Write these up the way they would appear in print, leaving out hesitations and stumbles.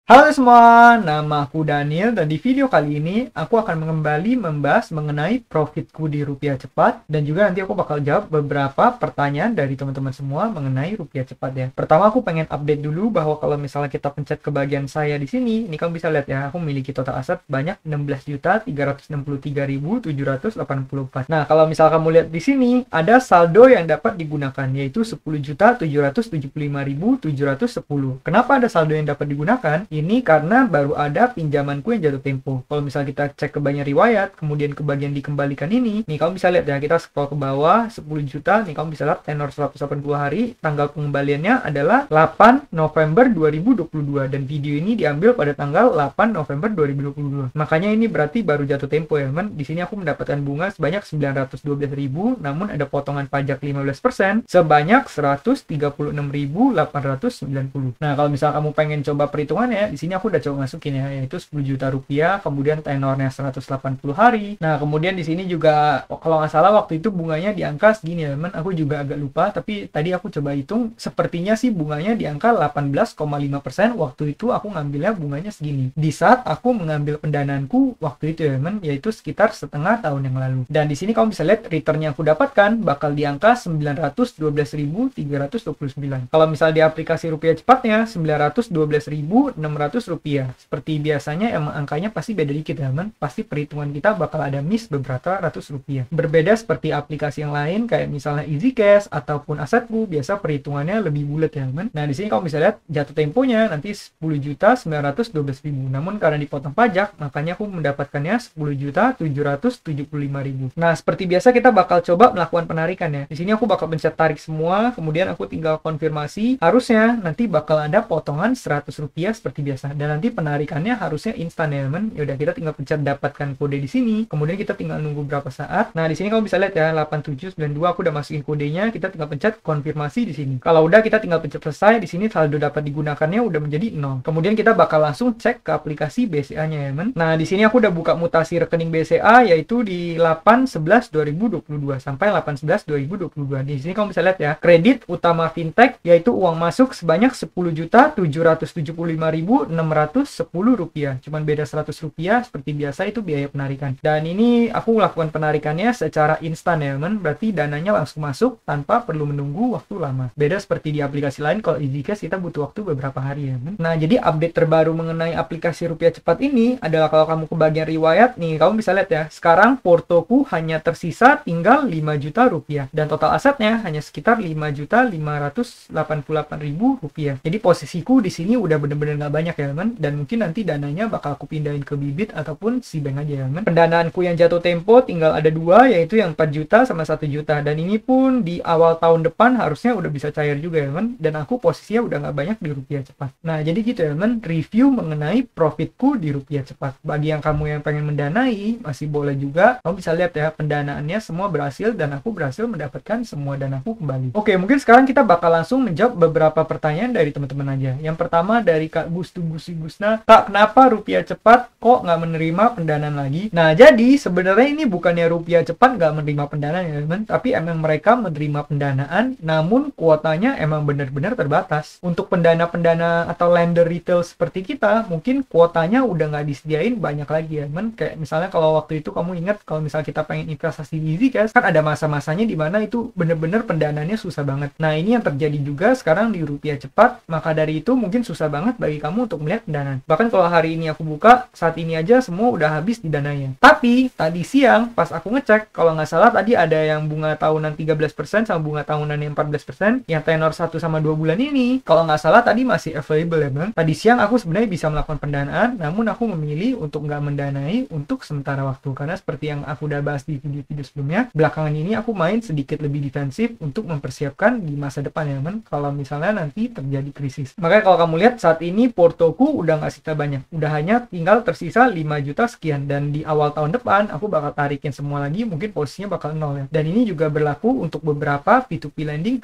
Halo semua, nama aku Daniel dan di video kali ini aku akan kembali membahas mengenai profitku di rupiah cepat dan juga nanti aku bakal jawab beberapa pertanyaan dari teman-teman semua mengenai rupiah cepat ya. Pertama aku pengen update dulu bahwa kalau misalnya kita pencet ke bagian saya di sini, ini kamu bisa lihat ya, aku memiliki total aset banyak 16.363.784. Nah, kalau misalnya kamu lihat di sini ada saldo yang dapat digunakan yaitu 10.775.710. Kenapa ada saldo yang dapat digunakan? Ini karena baru ada pinjamanku yang jatuh tempo. Kalau misalnya kita cek ke bagian riwayat, kemudian ke bagian dikembalikan ini, nih kamu bisa lihat ya, kita scroll ke bawah 10 juta, nih kamu bisa lihat tenor 180 hari, tanggal pengembaliannya adalah 8 November 2022 dan video ini diambil pada tanggal 8 November 2022. Makanya ini berarti baru jatuh tempo ya, teman. Di sini aku mendapatkan bunga sebanyak 912.000, namun ada potongan pajak 15% sebanyak 136.890. Nah, kalau misalnya kamu pengen coba perhitungannya, di sini aku udah coba masukin ya, yaitu 10 juta rupiah, kemudian tenornya 180 hari. Nah, kemudian di sini juga kalau nggak salah waktu itu bunganya di angka segini ya, teman. Aku juga agak lupa, tapi tadi aku coba hitung, sepertinya sih bunganya di angka 18,5%. Waktu itu aku ngambilnya bunganya segini. Di saat aku mengambil pendanaanku waktu itu ya, teman, yaitu sekitar setengah tahun yang lalu. Dan di sini kamu bisa lihat return yang aku dapatkan bakal di angka 912.329. Kalau misal di aplikasi rupiah cepatnya 912.600 rupiah. Seperti biasanya emang angkanya pasti beda dikit ya, teman. Pasti perhitungan kita bakal ada miss beberapa ratus rupiah. Berbeda seperti aplikasi yang lain kayak misalnya EasyCash ataupun Asetku, biasa perhitungannya lebih bulat ya, teman. Nah, di sini kamu bisa lihat jatuh temponya nanti 10.912.000. Namun karena dipotong pajak, makanya aku mendapatkannya 10.775.000. Nah, seperti biasa kita bakal coba melakukan penarikan ya. Di sini aku bakal pencet tarik semua, kemudian aku tinggal konfirmasi. Harusnya nanti bakal ada potongan 100 rupiah seperti biasa, dan nanti penarikannya harusnya instan ya, teman. Ya udah, kita tinggal pencet dapatkan kode di sini, kemudian kita tinggal nunggu berapa saat. Nah, di sini kamu bisa lihat ya, 8792 aku udah masukin kodenya, kita tinggal pencet konfirmasi di sini. Kalau udah, kita tinggal pencet selesai. Di sini saldo dapat digunakannya udah menjadi 0. Kemudian kita bakal langsung cek ke aplikasi BCA-nya ya, teman. Nah, di sini aku udah buka mutasi rekening BCA yaitu di 8/11/2022 sampai 8/11/2022. Di sini kamu bisa lihat ya, kredit utama fintech yaitu uang masuk sebanyak 10.775.610 rupiah. Cuman beda 100 rupiah, seperti biasa itu biaya penarikan. Dan ini aku melakukan penarikannya secara instan ya, teman. Berarti dananya langsung masuk tanpa perlu menunggu waktu lama. Beda seperti di aplikasi lain, kalau EasyCash kita butuh waktu beberapa hari ya, teman. Nah, jadi update terbaru mengenai aplikasi rupiah cepat ini adalah kalau kamu ke bagian riwayat nih, kamu bisa lihat ya, sekarang portoku hanya tersisa tinggal 5 juta rupiah dan total asetnya hanya sekitar 5.588.000 rupiah. Jadi posisiku di sini udah bener-bener nggak banyak ya, teman, dan mungkin nanti dananya bakal aku pindahin ke Bibit ataupun si bank aja ya, teman. Pendanaanku yang jatuh tempo tinggal ada dua, yaitu yang 4 juta sama 1 juta, dan ini pun di awal tahun depan harusnya udah bisa cair juga ya, teman, dan aku posisinya udah nggak banyak di rupiah cepat. Nah, jadi gitu ya, teman, review mengenai profitku di rupiah cepat. Bagi yang kamu yang pengen mendanai, masih boleh juga, kamu bisa lihat ya, pendanaannya semua berhasil dan aku berhasil mendapatkan semua danaku kembali. Oke, mungkin sekarang kita bakal langsung menjawab beberapa pertanyaan dari teman-teman aja. Yang pertama dari Kak Gusna, Kak, kenapa rupiah cepat kok nggak menerima pendanaan lagi? Nah, jadi sebenarnya ini bukannya rupiah cepat nggak menerima pendanaan ya, teman, tapi emang mereka menerima pendanaan, namun kuotanya emang benar-benar terbatas. Untuk pendana-pendana atau lender retail seperti kita, mungkin kuotanya udah nggak disediain banyak lagi ya, teman. Kayak misalnya kalau waktu itu kamu ingat, kalau misalnya kita pengen investasi di EasyCash, kan ada masa-masanya di mana itu bener-bener pendanaannya susah banget. Nah, ini yang terjadi juga sekarang di rupiah cepat, maka dari itu mungkin susah banget bagi kamu untuk melihat pendanaan. Bahkan kalau hari ini aku buka, saat ini aja semua udah habis di dananya. Tapi tadi siang pas aku ngecek, kalau nggak salah tadi ada yang bunga tahunan 13% sama bunga tahunan yang 14%, yang tenor 1 sama 2 bulan ini, kalau nggak salah tadi masih available ya, bang. Tadi siang aku sebenarnya bisa melakukan pendanaan, namun aku memilih untuk nggak mendanai untuk sementara waktu, karena seperti yang aku udah bahas di video-video sebelumnya, belakangan ini aku main sedikit lebih defensif untuk mempersiapkan di masa depan ya, teman, kalau misalnya nanti terjadi krisis. Makanya kalau kamu lihat saat ini portoku udah nggak sisa banyak, udah hanya tinggal tersisa 5 juta sekian, dan di awal tahun depan aku bakal tarikin semua lagi, mungkin posisinya bakal 0 ya. Dan ini juga berlaku untuk beberapa P2P lending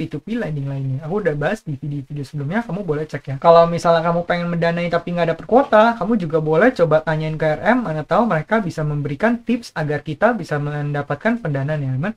lainnya. Aku udah bahas di video-video sebelumnya, kamu boleh cek ya. Kalau misalnya kamu pengen mendanai tapi nggak dapet kuota, kamu juga boleh coba tanyain KRM, mana tahu mereka bisa memberikan tips agar kita bisa mendapatkan pendanaan ya, teman.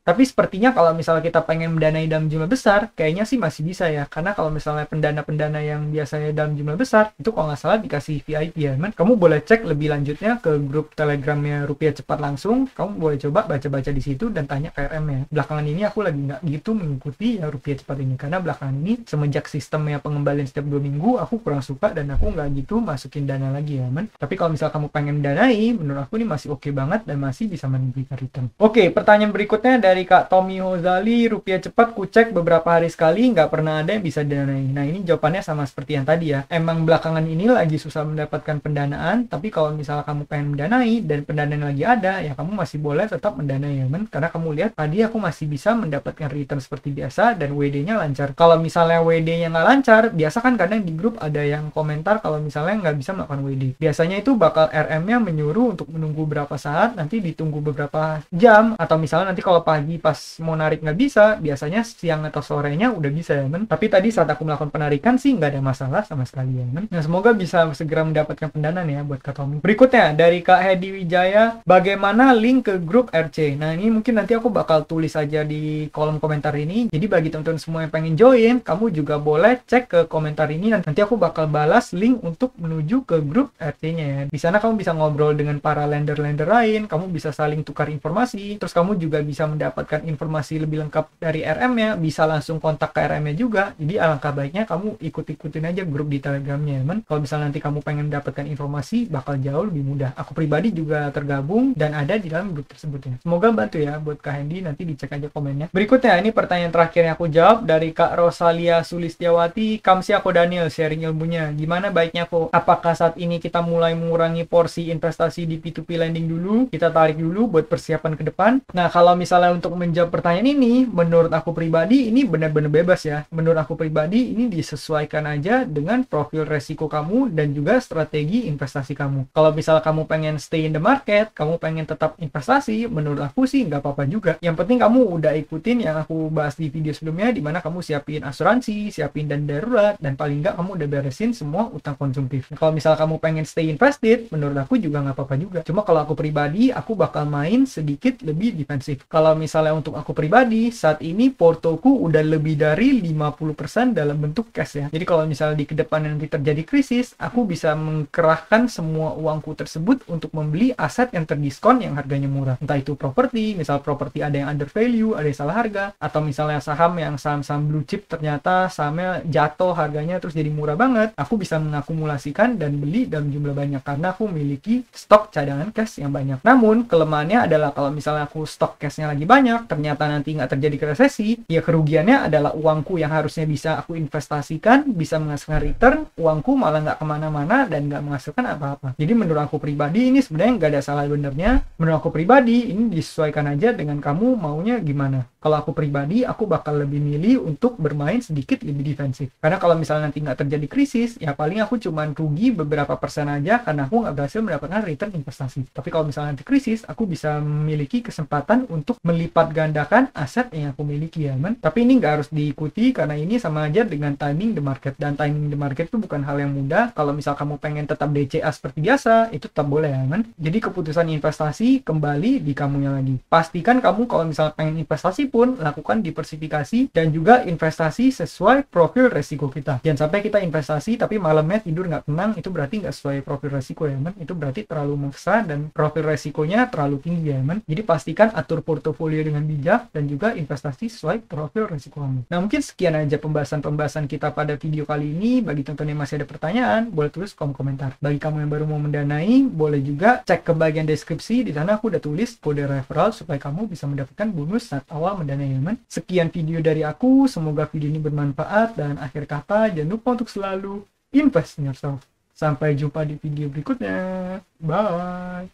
Tapi sepertinya kalau misalnya kita pengen mendanai dalam jumlah besar, kayaknya sih masih bisa ya. Karena kalau misalnya pendana-pendana yang biasanya dalam jumlah besar, itu kalau nggak salah dikasih VIP ya, man. Kamu boleh cek lebih lanjutnya ke grup telegramnya Rupiah Cepat langsung. Kamu boleh coba baca-baca di situ dan tanya ke RM ya. Belakangan ini aku lagi nggak gitu mengikuti ya Rupiah Cepat ini. Karena belakangan ini semenjak sistemnya pengembalian setiap 2 minggu, aku kurang suka dan aku nggak gitu masukin dana lagi ya, man. Tapi kalau misalnya kamu pengen mendanai, menurut aku ini masih oke banget dan masih bisa memberikan return. Oke, pertanyaan berikutnya dari Kak Tommy Hozali, Rupiah Cepat kucek beberapa hari sekali, nggak pernah ada yang bisa danai. Nah, ini jawabannya sama seperti yang tadi ya. Emang belakangan ini lagi susah mendapatkan pendanaan, tapi kalau misalnya kamu pengen mendanai dan pendanaan lagi ada, ya kamu masih boleh tetap mendanai ya, men. Karena kamu lihat tadi aku masih bisa mendapatkan return seperti biasa dan WD-nya lancar. Kalau misalnya WD-nya nggak lancar, biasa kan kadang di grup ada yang komentar kalau misalnya nggak bisa melakukan WD. Biasanya itu bakal RM-nya menyuruh untuk menunggu berapa saat, nanti ditunggu beberapa jam, atau misalnya nanti kalau pagi pas mau narik nggak bisa, biasanya siang atau sorenya udah bisa ya, men. Tapi tadi saat aku melakukan penarikan sih nggak ada masalah sama sekali ya, men. Nah, semoga bisa segera mendapatkan pendanaan ya buat Kak Tommy. Berikutnya dari Kak Hedi Wijaya, bagaimana link ke grup RC? Nah, ini mungkin nanti aku bakal tulis aja di kolom komentar ini. Jadi bagi teman-teman semua yang pengen join, kamu juga boleh cek ke komentar ini, dan nanti aku bakal balas link untuk menuju ke grup RC-nya ya. Di sana kamu bisa ngobrol dengan para lender-lender lain, kamu bisa saling tukar informasi, terus kamu juga bisa mendapatkan informasi lebih lengkap dari RM-nya, bisa langsung kontak ke RM-nya juga. Jadi alangkah baiknya kamu ikut-ikutin aja grup di Telegramnya, men. Kalau misalnya nanti kamu pengen mendapatkan informasi, bakal jauh lebih mudah. Aku pribadi juga tergabung dan ada di dalam grup tersebut ya. Semoga bantu ya buat Kak Hendy, nanti dicek aja komennya. Berikutnya, ini pertanyaan terakhir yang aku jawab dari Kak Rosalia Sulistiawati. Kamsi aku Daniel sharing ilmunya. Gimana baiknya kok? Apakah saat ini kita mulai mengurangi porsi investasi di P2P lending dulu? Kita tarik dulu buat persiapan ke depan. Nah, kalau misalnya untuk menjawab pertanyaan ini, menurut aku pribadi ini benar-benar bebas ya. Menurut aku pribadi ini disesuaikan aja dengan profil resiko kamu dan juga strategi investasi kamu. Kalau misalnya kamu pengen stay in the market, kamu pengen tetap investasi, menurut aku sih nggak apa-apa juga. Yang penting kamu udah ikutin yang aku bahas di video sebelumnya, dimana kamu siapin asuransi, siapin dana darurat, dan paling nggak kamu udah beresin semua utang konsumtif. Nah, kalau misalnya kamu pengen stay invested, menurut aku juga nggak apa-apa juga. Cuma kalau aku pribadi, aku bakal main sedikit lebih defensif. Kalau misalnya untuk aku pribadi, saat ini portoku udah lebih dari 50% dalam bentuk cash ya. Jadi kalau misalnya di kedepan nanti terjadi krisis, aku bisa mengkerahkan semua uangku tersebut untuk membeli aset yang terdiskon yang harganya murah. Entah itu properti, misal properti ada yang under value, ada yang salah harga, atau misalnya saham yang saham-saham blue chip ternyata sahamnya jatuh harganya terus jadi murah banget. Aku bisa mengakumulasikan dan beli dalam jumlah banyak karena aku memiliki stok cadangan cash yang banyak. Namun kelemahannya adalah kalau misalnya aku stok cashnya lagi banyak, ternyata nanti nggak terjadi resesi, ya kerugiannya adalah uangku yang harusnya bisa aku investasikan, bisa menghasilkan return, uangku malah nggak kemana-mana dan nggak menghasilkan apa-apa. Jadi menurut aku pribadi ini sebenarnya nggak ada salah benernya. Menurut aku pribadi ini disesuaikan aja dengan kamu maunya gimana. Kalau aku pribadi, aku bakal lebih milih untuk bermain sedikit lebih defensif. Karena kalau misalnya nanti nggak terjadi krisis, ya paling aku cuman rugi beberapa persen aja karena aku nggak berhasil mendapatkan return investasi. Tapi kalau misalnya nanti krisis, aku bisa memiliki kesempatan untuk melipat gandakan aset yang aku miliki ya, men. Tapi ini nggak harus diikuti karena ini sama aja dengan timing the market. Dan timing the market itu bukan hal yang mudah. Kalau misal kamu pengen tetap DCA seperti biasa, itu tetap boleh ya, men. Jadi keputusan investasi kembali di kamunya lagi. Pastikan kamu kalau misalnya pengen investasi pun lakukan diversifikasi dan juga investasi sesuai profil resiko kita. Jangan sampai kita investasi tapi malamnya tidur nggak tenang, itu berarti nggak sesuai profil resiko ya, men. Itu berarti terlalu maksa dan profil resikonya terlalu tinggi ya, men. Jadi pastikan atur portofolio dengan bijak dan juga investasi sesuai profil resiko kamu. Nah, mungkin sekian aja pembahasan kita pada video kali ini. Bagi teman-teman yang masih ada pertanyaan, boleh tulis kolom komentar. Bagi kamu yang baru mau mendanai, boleh juga cek ke bagian deskripsi. Di sana aku udah tulis kode referral supaya kamu bisa mendapatkan bonus saat awal mendanai, teman. Sekian video dari aku, semoga video ini bermanfaat, dan akhir kata jangan lupa untuk selalu invest in yourself. Sampai jumpa di video berikutnya. Bye.